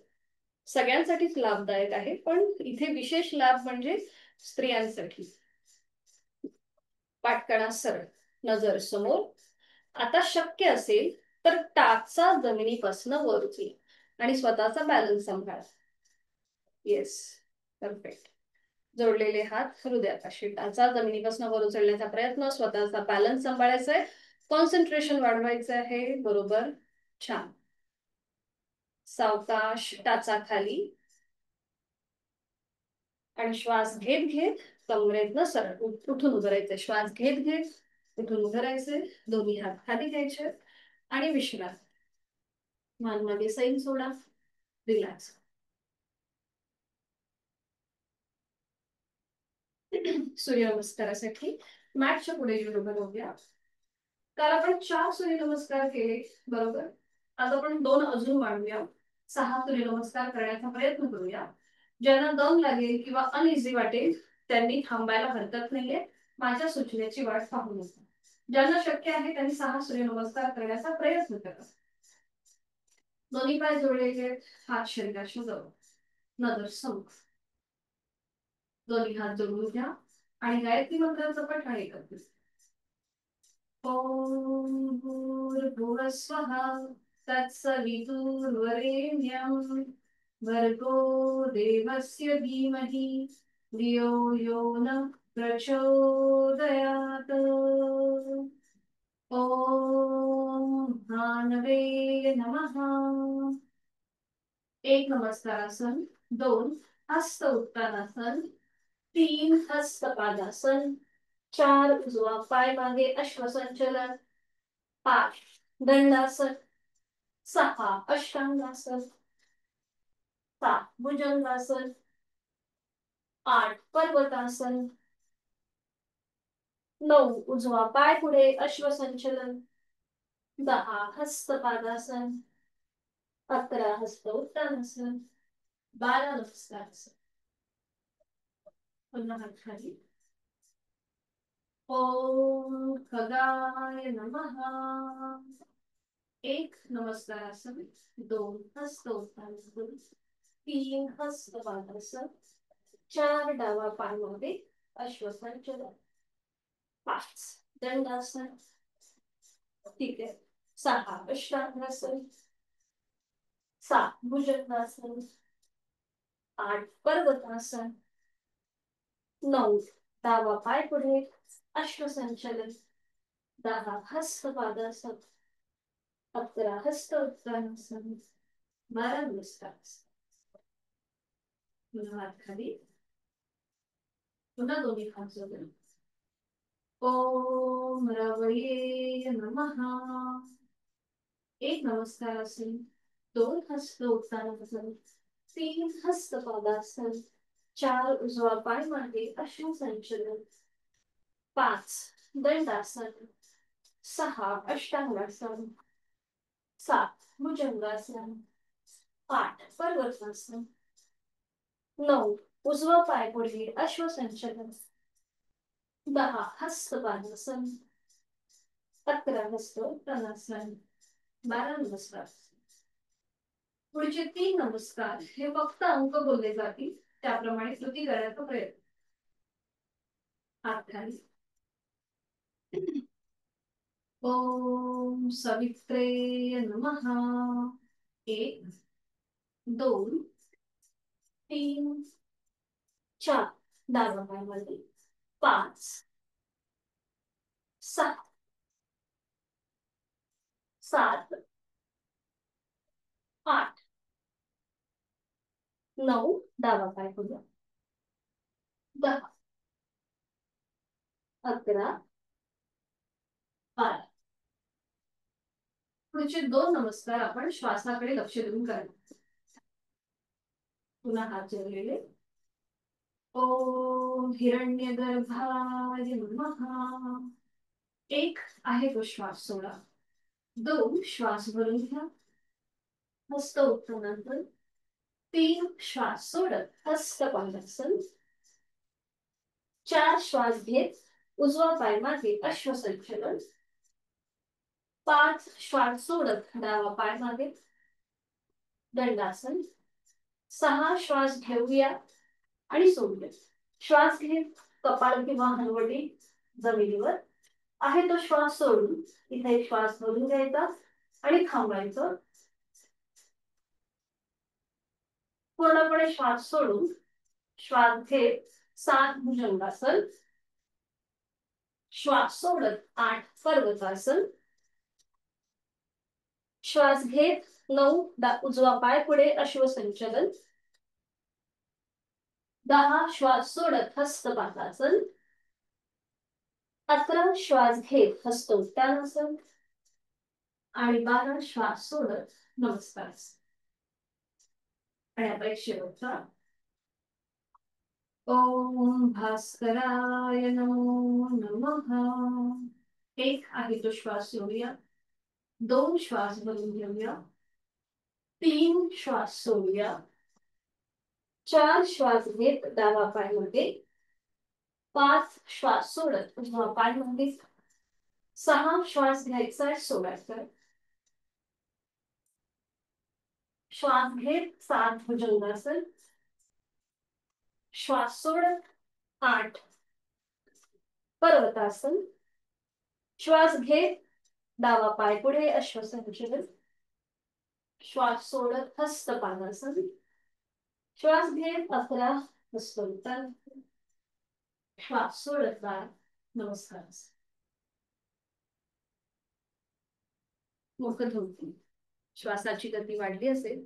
सगळ्यांसाठीच लाभदायक आहे, पण इथे विशेष लाभ म्हणजे स्त्रियांसाठी. पाठ करा सरळ, नजर समोर. आता शक्य असेल तर टाचा जमिनीपासून वर उचला आणि स्वतःचा बॅलन्स सांभाळा. Yes, perfect. जोडलेले हात हृदयापाशी टाचा जमिनीपासून वर उचलण्याचा प्रयत्न, स्वतःचा बॅलन्स सांभाळायचा आहे, कॉन्सन्ट्रेशन वाढवायचं आहे. बरोबर, छान. सावकाश टाचा खाली आणि श्वास घेत घेत कमरेतनं सरळ उठून उभं राहायचं. श्वास घेत घेत उठून उभं राहायचंय. दोन्ही हात खाली घ्यायचे आणि विश्रांती. मान मागे सैल सोडा, रिलॅक्स. सूर्यनमस्कारासाठी मॅटच्या पुढे येऊन उभं राहूया. काल आपण 4 सूर्यनमस्कार केले, बरोबर. आज आपण 2 अजून वाढवूया. 6 सूर्यनमस्कार करण्याचा प्रयत्न करूया. ज्यांना दम लागेल किंवा अनइझी वाटेल त्यांनी थांबायला हरकत नाहीये. माझ्या सूचनेची वाट पाहू नका. ज्यांना शक्य आहे त्यांनी 6 सूर्यनमस्कार करण्याचा प्रयत्न करा. दोन्ही पाय जोडलेले, हात शरीराशी जवळ, नजर समोर. दोन्ही हात जोडून घ्या आणि गायत्री मंत्राचं पठण एकत्र. ओम भूर्भुवः स्वः तत्सवितुर्वरेण्यं भर्गो देवस्य धीमहि धियो यो नः प्रचोदयात्. ओम भानवे नमः. 1 नमस्कारासन, 2 हस्त उत्तानासन, 3 हस्त पादासन, 4 उजवा पाय मागे अश्वसंचलन, 5 दंडासन, 6 अष्टांगासन, 7 भुजंगासन, 8 पर्वतासन, 9 उजवा पाय पुढे अश्वसंचलन, 10 हस्तपादासन, 11 हस्त उत्तानासन, 12 नमस्कारासन. पुन्हा हात खाली. ओम खगाय नमः. 1 नमस्कारासन, 2 हस्त उत्तानासन, 3 हस्त पादासन, 4 डावा पाय मध्ये अश्वसंचलन, 5 दंडासन, ठीक आहे, 6 अष्टांगासन, 7 भुजंगासन, 8 पर्वतासन, 9 डावा पाय पुढे अश्वसंचलन, 10 हस्तपादासन, 11 हस्त उत्तानासन, 12 नमस्कारासन. पुन्हा हात खाली. पुन्हा दोन्ही हात जोडून. ओम रवये नमः. 1 नमस्कारासन, 2 हस्त उत्तानासन, 3 हस्तपादासन, 4 उजवा पाय मागे अश्वसंचलन, 5 दंडासन, 6 अष्टांगासन, 7 भुजंगासन, 8 पर्वतासन, 9 उजवा पाय पुढे अश्वसंचलन, 10 हस्तपादासन, 11 हस्त उत्तानासन, 12 नमस्कार. पुढचे 3 नमस्कार हे फक्त अंक बोलले जातील, त्याप्रमाणे कृती करण्याचा प्रयत्न. हात खाली. ओम सवित्रे नमः. 1 2 3 4 डावा पाय मध्ये, 5 6 7 8 9 डावा पाय पुढे, 10 11 12. पुढचे 2 नमस्कार आपण श्वासाकडे लक्ष देऊन करणार. पुन्हा हात जोडलेले. ओम हिरण्यगर्भाय नमः. 1 आहे तो श्वास सोडा, 2 श्वास भरून घ्या, हस्त उत्तानासन, 3 श्वास सोडत हस्त पादासन, 4 श्वास घेत उजवा पाय मागे अश्वसंचलन. 5 श्वास सोडत डावा पाय मागे दंडासन. 6 श्वास घेऊया आणि सोडूया. श्वास घेत कपाळ किंवा हनुवटी जमिनीवर आहे तो श्वास सोडून इथे श्वास भरून घ्यायचा आणि थांबायचं. पूर्णपणे श्वास सोडून श्वास घेत 7 भुजंगासन. श्वास सोडत 8 पर्वतासन. श्वास घेत 9 उजवा पाय पुढे अश्वसंचलन. 10 श्वास सोडत हस्तपातासन. 11 श्वास घेत हस्तोत्तानासन. आणि 12 श्वास सोडत नमस्कार. आणि आता एक शेवटचा. ओम भास्कराय नमो नमः. 1 आहे तो श्वास सोडूया. 2 श्वास भरून घेऊया. 3 श्वास सोडूया. 4 श्वास घेत डावा पाय मध्ये. 5 श्वास सोडत उजवा पाय मध्ये. 6 श्वास घ्यायचा सोडायचा. श्वास घेत 7 भुजंगासन. श्वास सोडत 8 पर्वतासन. श्वास घेत डावा पाय पुढे अश्वसंचलन. श्वास सोडत हस्तपादासन. श्वास घेत 11 हस्तोत्तान. श्वास सोडत 12 नमस्कार. मुखधोती. श्वासाची गती वाढली असेल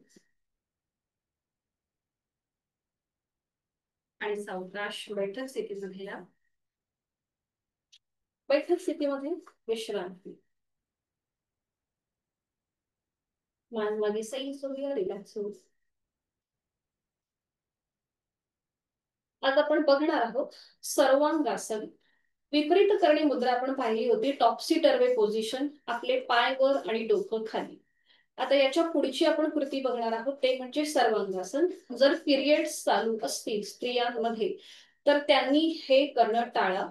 आणि सावकाश बैठक स्थितीमध्ये या. बैठक स्थितीमध्ये विश्रांती. मान मागे सैल सोडूया. रिलॅक्स होऊ. आज आपण बघणार आहोत सर्वांगासन. विपरीत करणी मुद्रा आपण पाहिली होती. Topsy turvy position. आपले पाय वर आणि डोकं खाली. आता याच्या पुढची आपण कृती बघणार आहोत ते म्हणजे सर्वांगासन. जर पिरियड्स चालू असतील स्त्रियांमध्ये तर त्यांनी हे करणं टाळा.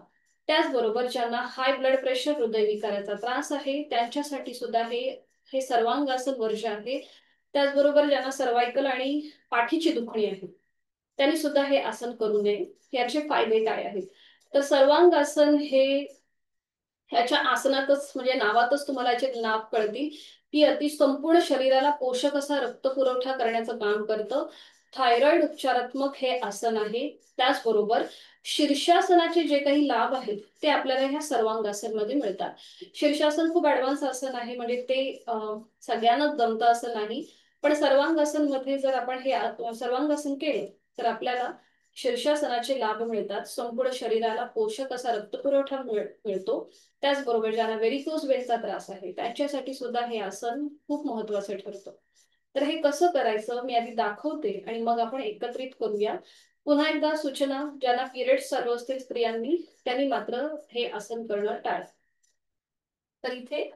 त्याचबरोबर ज्यांना हाय ब्लड प्रेशर हृदयविकाराचा त्रास आहे त्यांच्यासाठी सुद्धा हे सर्वांगासन वर्ज्य आहे. त्याचबरोबर ज्यांना सर्वायकल आणि पाठीची दुखणी आहे त्यांनी सुद्धा हे आसन करू नये. याचे फायदे काय आहेत तर सर्वांगासन हे ह्याच्या आसनातच म्हणजे नावातच तुम्हाला याचे नाव कळतील की अति संपूर्ण शरीराला पोषक असा रक्तपुरवठा करण्याचं काम करतं. थायरॉइड उपचारात्मक हे आसन आहे. त्याचबरोबर शीर्षासनाचे जे काही लाभ आहेत ते आपल्याला ह्या सर्वांगासन मध्ये मिळतात. शीर्षासन खूप ऍडव्हान्स आसन आहे म्हणजे ते सगळ्यांनाच जमतं असं नाही. पण सर्वांगासन मध्ये जर आपण हे सर्वांगासन केलं तर आपल्याला शीर्षासनाचे लाभ मिळतात. संपूर्ण शरीराला पोषक असा रक्तपुरवठा मिळतो. त्याचबरोबर ज्यांना व्हेरिकोज वेनचा त्रास आहे त्यांच्यासाठी सुद्धा हे आसन खूप महत्वाचं ठरतं. तर हे कसं करायचं मी आधी दाखवते आणि मग आपण एकत्रित करूया. पुन्हा एकदा सूचना. ज्यांना पिरियड्स चालू असतील स्त्रियांनी त्यांनी मात्र हे आसन करणं टाळा. तर इथे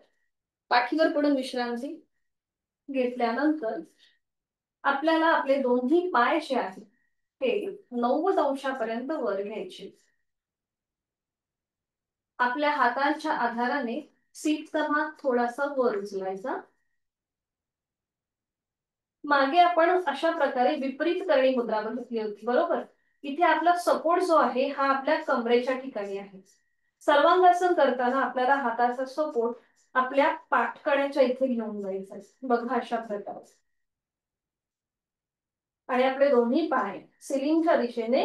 पाठीवर पडून विश्रांती घेतल्यानंतर आपल्याला आपले दोन्ही पाय जे आहेत ते 90 अंशापर्यंत वर घ्यायचे. आपल्या हातांच्या आधाराने सीटचा भाग थोडासा वर उचलायचा. मागे आपण अशा प्रकारे विपरीत करणी मुद्रा बघितली होती बरोबर. इथे आपला सपोर्ट जो आहे हा आपल्या कमरेच्या ठिकाणी आहे. सर्वांगासन करताना आपल्याला हाताचा सपोर्ट आपल्या पाठकण्याच्या इथे घेऊन जायचा. बघा अशा प्रकारे. आणि आपले दोन्ही पाय सिलिंगच्या दिशेने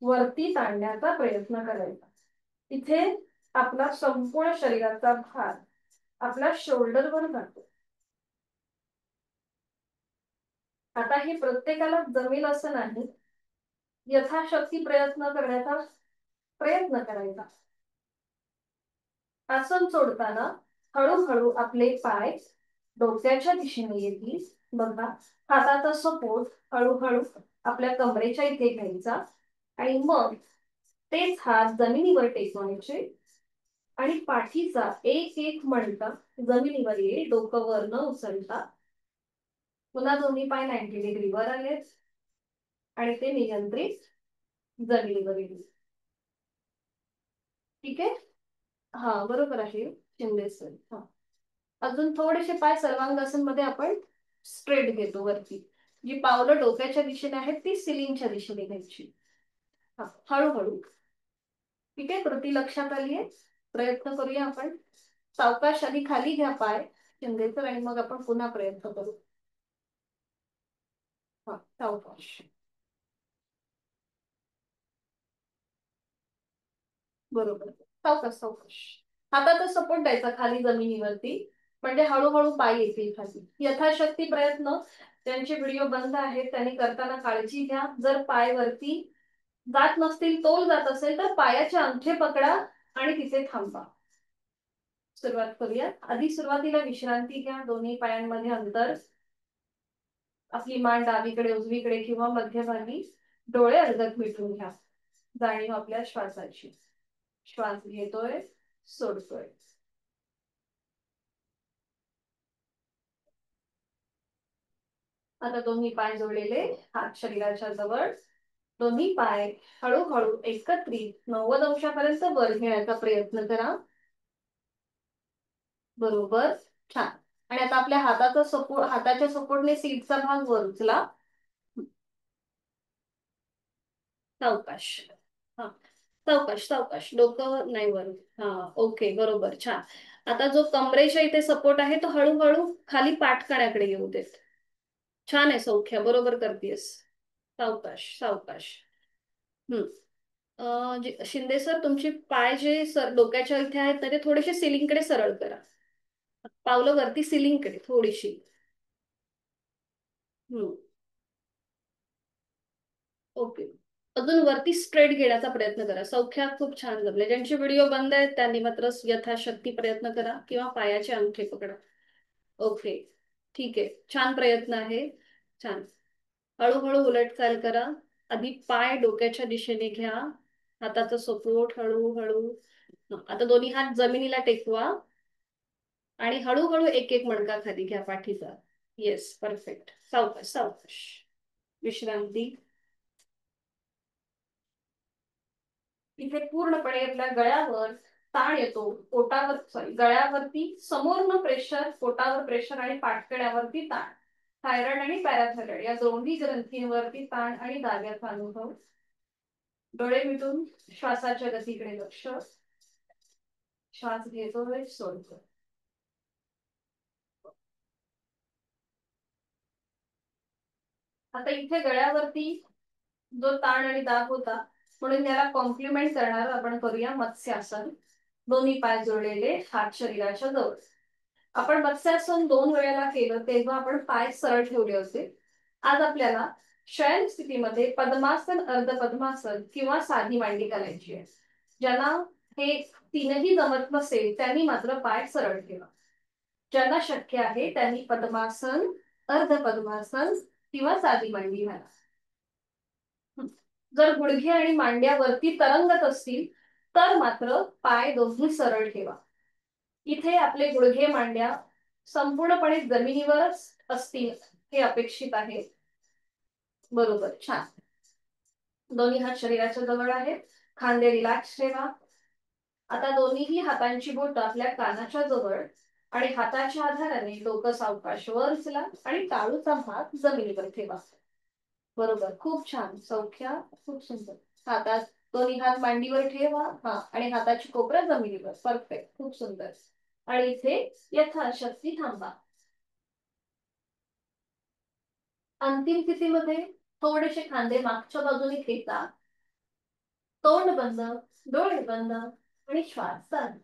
वरती ताणण्याचा प्रयत्न करायचा. इथे आपला संपूर्ण शरीराचा भार आपल्या शोल्डरवर जातो. आता हे प्रत्येकाला जमेल असं नाही. यथाशक्ती प्रयत्न करण्याचा प्रयत्न करायचा. आसन सोडताना हळूहळू आपले पाय डोक्याच्या दिशेने येतील. बघा हाताचा सपोर्ट हळूहळू आपल्या कमरेच्या इथे घ्यायचा आणि मग तेच हात जमिनीवर टेकवायचे आणि पाठीचा एक एक मणका जमिनीवर येईल. डोकं वर न उचलता. पुन्हा दोन्ही पाय 90 डिग्री वर आलेत आणि ते नियंत्रित जमिनीवर येईल. ठीक आहे. हा बरोबर आहे शिंदे सर. हा अजून थोडेसे पाय सर्वांगासन मध्ये आपण स्ट्रेट घेतो वरती. जी पावलं डोक्याच्या दिशेने आहेत ती सिलिंगच्या दिशेने घ्यायची. हा हळूहळू. ठीक आहे, कृती लक्षात आली आहे. प्रयत्न करूया आपण. सावकाश आधी खाली घ्या पाय शिंदेकर आणि मग आपण पुन्हा प्रयत्न करू. हा सावकाश. बरोबर. सावकाश सावकाश. हाताचा सपोर्ट द्यायचा खाली जमिनीवरती. म्हणजे हळूहळू पाय येतील खाली. यथाशक्ती प्रयत्न. त्यांचे व्हिडिओ बंद आहेत त्यांनी करताना काळजी घ्या. जर पाय वरती जात नसतील, तोल जात असेल तर पायाचे अंगठे पकडा आणि तिथे थांबा. सुरुवात करूया. आधी सुरुवातीला विश्रांती घ्या. दोन्ही पायांमध्ये अंतर. आपली मान डावीकडे उजवीकडे किंवा मध्यभागी. डोळे अलगद मिटून घ्या. जाणीव आपल्या श्वासाची. श्वास घेतोय, सोडतोय. आता दोन्ही पाय जोडलेले, हात शरीराच्या जवळ. दोन्ही पाय हळूहळू एकत्रित 90 अंशापर्यंत वर घेण्याचा प्रयत्न करा. बरोबर. छान. आणि आता आपल्या हाताचा सपोर्ट, हाताच्या सपोर्टने सीटचा भाग वर उचला. सावकाश. हा सावकाश सावकाश. डोकं नाही वर. हा ओके बरोबर. छान. आता जो कमरेच्या इथे सपोर्ट आहे तो हळूहळू खाली पाठकण्याकडे येऊ देत. छान आहे सौख्या, बरोबर करतेस. सावकाश सावकाश. हम्म. शिंदे सर तुमचे पाय जे सर डोक्याच्या इथे आहेत ना ते थोडेसे सिलिंगकडे सरळ करा. पावलं वरती सिलिंगकडे थोडीशी. हम्म. ओके. अजून वरती स्ट्रेट घेण्याचा प्रयत्न करा. सौख्या खूप छान जमले. ज्यांचे व्हिडिओ बंद आहेत त्यांनी मात्र यथाशक्ती प्रयत्न करा किंवा पायाचे अंगठे पकडा. ओके. ठीक आहे, छान प्रयत्न आहे. छान. हळूहळू उलट चाल करा. आधी पाय डोक्याच्या दिशेने घ्या. हाताचा सपोर्ट हळूहळू. आता दोन्ही हात जमिनीला टेकवा आणि हळूहळू एक एक मणका खाली घ्या पाठीचा. Yes perfect. सावकाश सावकाश. विश्रांती. इथे पूर्णपणे आपल्या गळ्यावर ताण येतो. पोटावर सॉरी गळ्यावरती समोरनं प्रेशर, पोटावर प्रेशर आणि पाठकड्यावरती ताण. थायरॉइड आणि पॅराथायरॉइड या दोन्ही ग्रंथींवरती ताण आणि दाब्याचा अनुभव. डोळे मिटून श्वासाच्या गतीकडे लक्ष. श्वास घेतोय, सोडतोय. आता इथे गळ्यावरती जो ताण आणि दाब होता म्हणून याला कॉम्प्लिमेंट करणार आपण करूया मत्स्यासन. दोन्ही पाय जोडलेले, हात शरीराच्या जवळ. आपण मत्स्यासन 2 वेळेला केलं तेव्हा आपण पाय सरळ ठेवले होते. आज आपल्याला शयन स्थितीमध्ये पद्मासन, अर्ध पद्मासन किंवा साधी मांडी घालायची आहे. ज्यांना हे तीनही जमत नसेल त्यांनी मात्र पाय सरळ ठेवा. ज्यांना शक्य आहे त्यांनी पद्मासन, अर्ध पद्मासन किंवा साधी मांडी घाला. जर गुडघे आणि मांड्या वरती तरंगत असतील तर मात्र पाय दोन्ही सरळ ठेवा. इथे आपले गुडघे मांड्या संपूर्णपणे जमिनीवरच असतील हे अपेक्षित आहे. बरोबर. छान. दोन्ही हात शरीराच्या जवळ आहेत. खांदे रिलॅक्स ठेवा. आता दोन्हीही हातांची बोटं आपल्या कानाच्या जवळ आणि हाताच्या आधाराने डोकं सावकाश वर उचला आणि टाळूचा भाग जमिनीवर ठेवा. बरोबर. खूप छान सौख्या. खूप सुंदर. हातात दोन्ही हात मांडीवर ठेवा. हा आणि हाताची कोपरा जमिनीवर. परफेक्ट. खूप सुंदर. आणि इथे यथाशक्ती थांबा. अंतिम स्थितीमध्ये थोडेसे खांदे मागच्या बाजूने खेचा. तोंड बंद, डोळे बंद आणि श्वास चालू.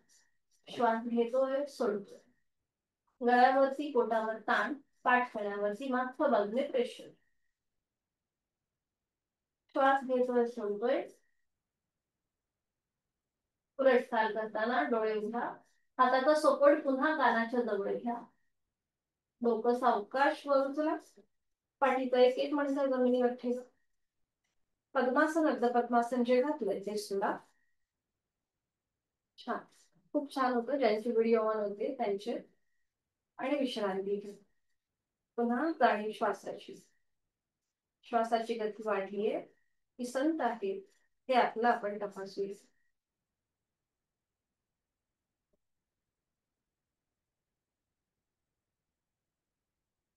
श्वास घेतोय, सोडतोय. गळ्यावरती पोटावर ताण, पाठकण्यावरती मागच्या बाजूने प्रेशर. श्वास घेतोय, सोडतोय. उलट चाल करताना डोळे उघडा. हाताचा सपोर्ट पुन्हा कानाच्या जवळ घ्या. डोकं सावकाश वर उचला. पाठीचा एक एक मणका जमिनीवर ठेवा. पद्मासन, अर्ध पद्मासन जे घातलंय ते सुद्धा छान. खूप छान होतं. ज्यांचे व्हिडिओ ऑन होते त्यांचे. आणि विश्रांती घ्या. पुन्हा जाणीव श्वासाची. श्वासाची गती वाढलीये की संत आहे हे आपलं आपण तपासूया.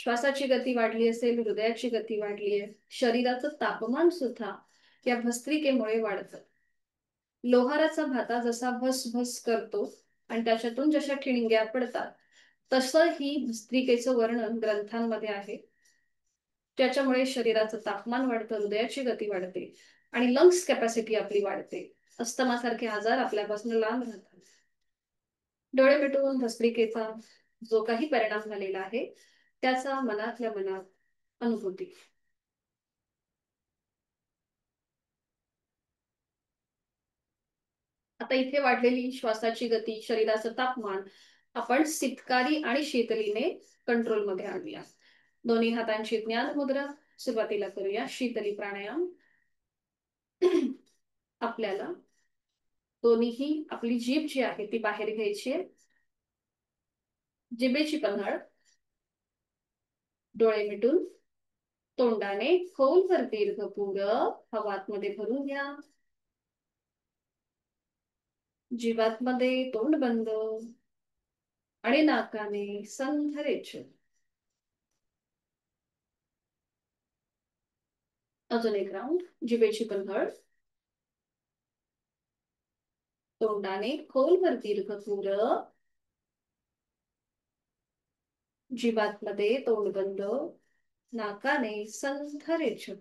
श्वासाची गती वाढली असेल, हृदयाची गती वाढली आहे, शरीराचं तापमान सुद्धा या भस्त्रिकेमुळे वाढतं. लोहाराचा भाता जसा भस करतो आणि त्याच्यातून जशा ठिणग्या पडतात, तसं ही भस्त्रिकेचं वर्णन ग्रंथांमध्ये आहे. त्याच्यामुळे शरीराचं तापमान वाढतं, हृदयाची गती वाढते आणि लंग्स कॅपॅसिटी आपली वाढते. अस्थमासारखे आजार आपल्यापासून लांब राहतात. डोळे मिटून भस्त्रिकेचा जो काही परिणाम झालेला आहे त्याचा मनातल्या मनात अनुभूती. आता इथे वाढलेली श्वासाची गती, शरीराचं तापमान आपण सितकारी आणि शीतलीने कंट्रोलमध्ये आणूया. दोन्ही हातांची ज्ञान मुद्रा. सुरुवातीला करूया शीतली प्राणायाम. आपल्याला दोन्हीही आपली जीभ जी आहे ती बाहेर घ्यायची आहे. जिभेची पन्हाळ. डोळे मिटून तोंडाने खोलवर दीर्घ पूरक हवा आतमध्ये भरून घ्या. जीवातमध्ये तोंड बंद आणि नाकाने संथ. अजून एक राऊंड. जिभेची पन्हाळ. तोंडाने खोलवर दीर्घ पूरक. जीवातमध्ये तोंड बंद, नाकाने संथ रेचक.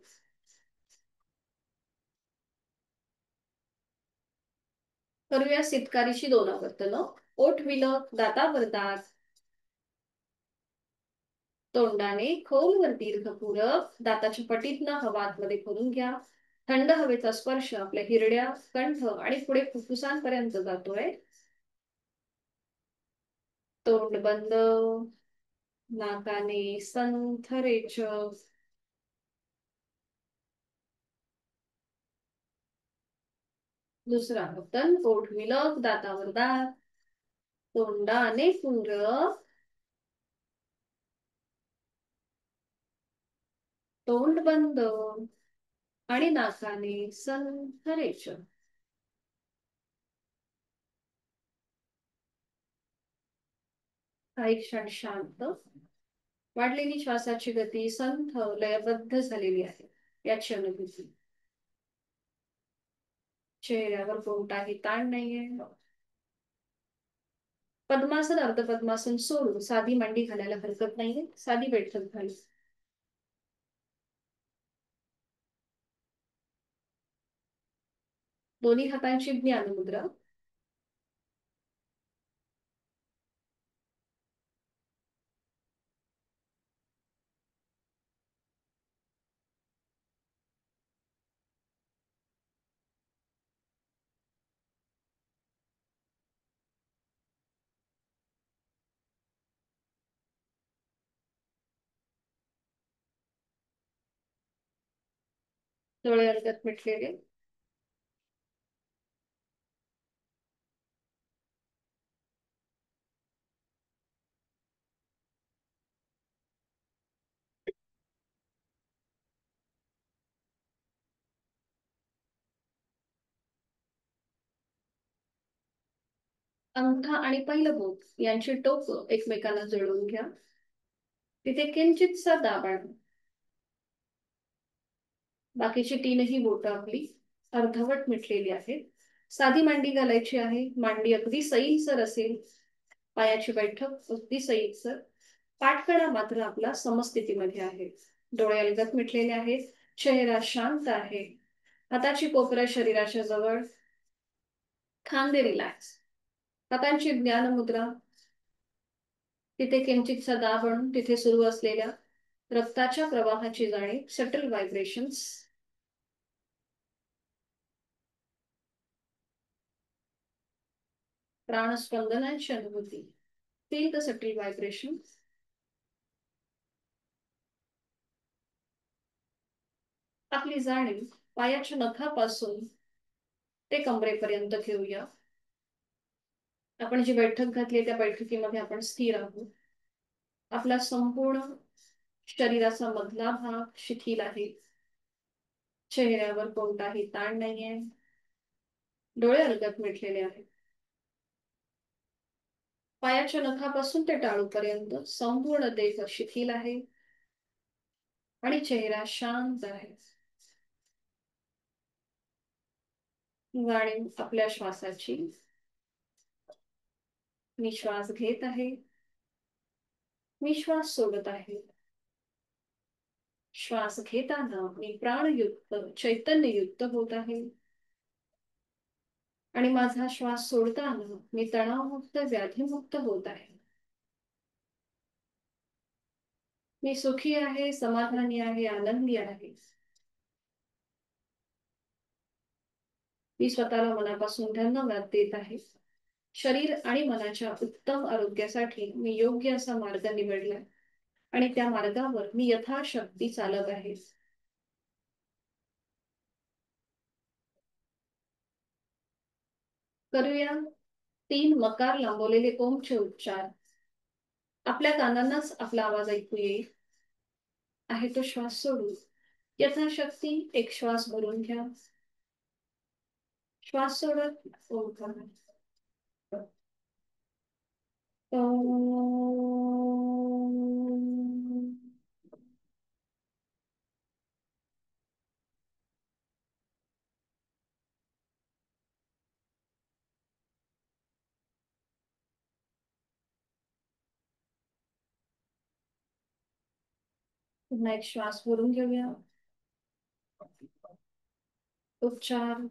करूया सितकारीची 2 आवर्तनं. ओठ विलक, दातावर दात. तोंडाने खोलवर दीर्घ पूरक, दाताच्या पटीतनं हवा आतमध्ये भरून घ्या. थंड हवेचा स्पर्श आपल्या हिरड्या, कंठ आणि पुढे फुफ्फुसांपर्यंत जातोय. तोंड बंद, नाकाने संथ रेचक. दुसरा आवर्तन. ओठ विलक, दातावर दात. तोंडाने पूरक, तोंड बंद आणि नाकाने संथ रेचक. काही क्षण शांत. वाढलेली श्वासाची गती संथ लयबद्ध झालेली आहे याची अनुभूती. चेहऱ्यावर कोणताही ताण नाहीये. पद्मासन अर्ध पद्मासन सोडून साधी मांडी घालायला हरकत नाहीये. साधी बैठक घालू. दोन्ही हातांची ज्ञान मुद्रा. डोळे अलगद मिटलेले. अंगठा आणि पहिलं बोट यांची टोक एकमेकांना जुळवून घ्या. तिथे किंचितसा दाब आणा. बाकीची 3ही बोटं आपली अर्धवट मिटलेली आहेत. साधी मांडी घालायची आहे. मांडी अगदी सैलसर असेल. पायाची बैठक अगदी सैलसर. पाठकडा मात्र आपला समस्थितीमध्ये आहे. डोळे अलगद मिटलेले आहेत. चेहरा शांत आहे. हाताची कोपरं शरीराच्या जवळ. खांदे रिलॅक्स. हातांची ज्ञान मुद्रा. तिथे किंचितसा दाब आणून तिथे सुरू असलेल्या रक्ताच्या प्रवाहाची जाणीव. Subtle vibrations. प्राणस्पंदनाची अनुभूती. Feel the subtle vibration. आपली जाणीव पायाच्या नखापासून ते कमरेपर्यंत घेऊया. आपण जी बैठक घातली त्या बैठकीमध्ये आपण स्थिर आहोत. आपला संपूर्ण शरीराचा मधला भाग शिथिल आहे. चेहऱ्यावर कोणताही ताण नाहीये. डोळे अलगद मिटलेले आहेत. पायाच्या नखापासून ते टाळूपर्यंत संपूर्ण देह शिथिल आहे आणि चेहरा शांत आहे. जाणीव आपल्या श्वासाची. मी श्वास घेत आहे, मी श्वास सोडत आहे. श्वास घेताना मी प्राणयुक्त चैतन्ययुक्त होत आहे आणि माझा श्वास सोडताना मी तणावमुक्त व्याधीमुक्त होत आहे. मी सुखी आहे, समाधानी आहे, आनंदी आहे. मी स्वतःला मनापासून धन्यवाद देत आहे. शरीर आणि मनाच्या उत्तम आरोग्यासाठी मी योग्य असा मार्ग निवडला आणि त्या मार्गावर मी यथाशक्ती चालत आहे. करूया 3 मकार लांबवलेले ओमचे उच्चार. आपल्या कानांनाच आपला आवाज ऐकू येईल. आहे तो श्वास सोडू. यथाशक्ती एक श्वास भरून घ्या. श्वास सोडत ओम. पुन्हा एक श्वास भरून घेऊया. उच्चार.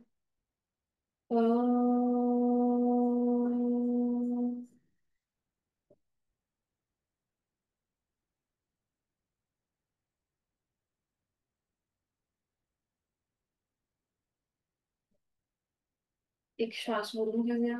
एक श्वास भरून घेऊया.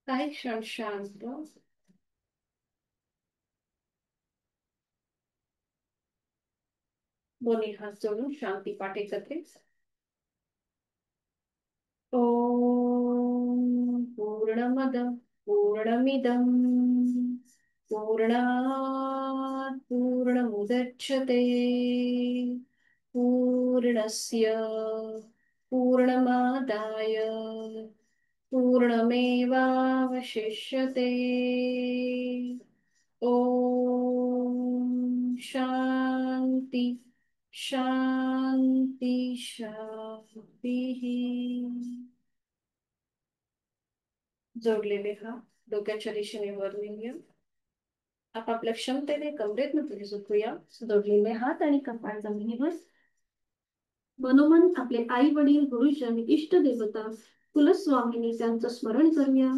काही क्षण शांत. दोन्ही हात जोडून शांती पाठ एकत्रित. ओम पूर्णमद पूर्णमिदं पूर्णात् पूर्णमुदच्यते पूर्णस्य पूर्णमादाय पूर्णमेवावशिष्यते. ओम शांती शांती शांती. जोडलेले हात डोक्याच्या दिशेने वर नेऊया. आपापल्या क्षमतेने कमरेतनं पुढे झुकूया. जोडलेले हात आणि कपाळ जमिनीवर. मनोमन आपले आई वडील गुरुजन इष्ट देवता कुलस्वामिनी त्यांचं स्मरण करूया.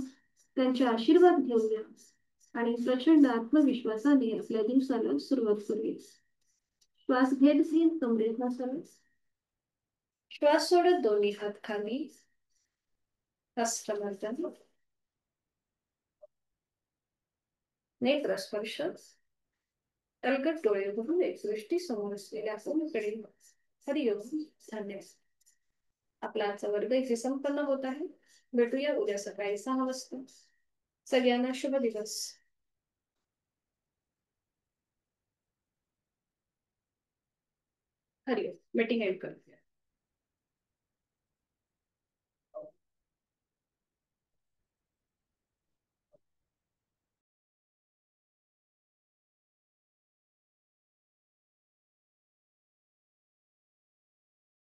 त्यांचे आशीर्वाद घेऊया आणि प्रचंड आत्मविश्वासाने आपल्या दिवसाला सुरुवात करूया. श्वास घेत घेत कमरेत सरळ. श्वास सोडत दोन्ही हात खाली. हस्तमर्दन. नेत्र स्पर्श. अलगद डोळे उघडून एक दृष्टी समोर असलेल्या पूर्णकडे. हरिओम. धन्यवाद. आपला आजचा वर्ग इथे संपन्न होत आहे. भेटूया उद्या सकाळी 6 वाजता. सगळ्यांना शुभ दिवस. हरिओम. मीटिंग एंड कर.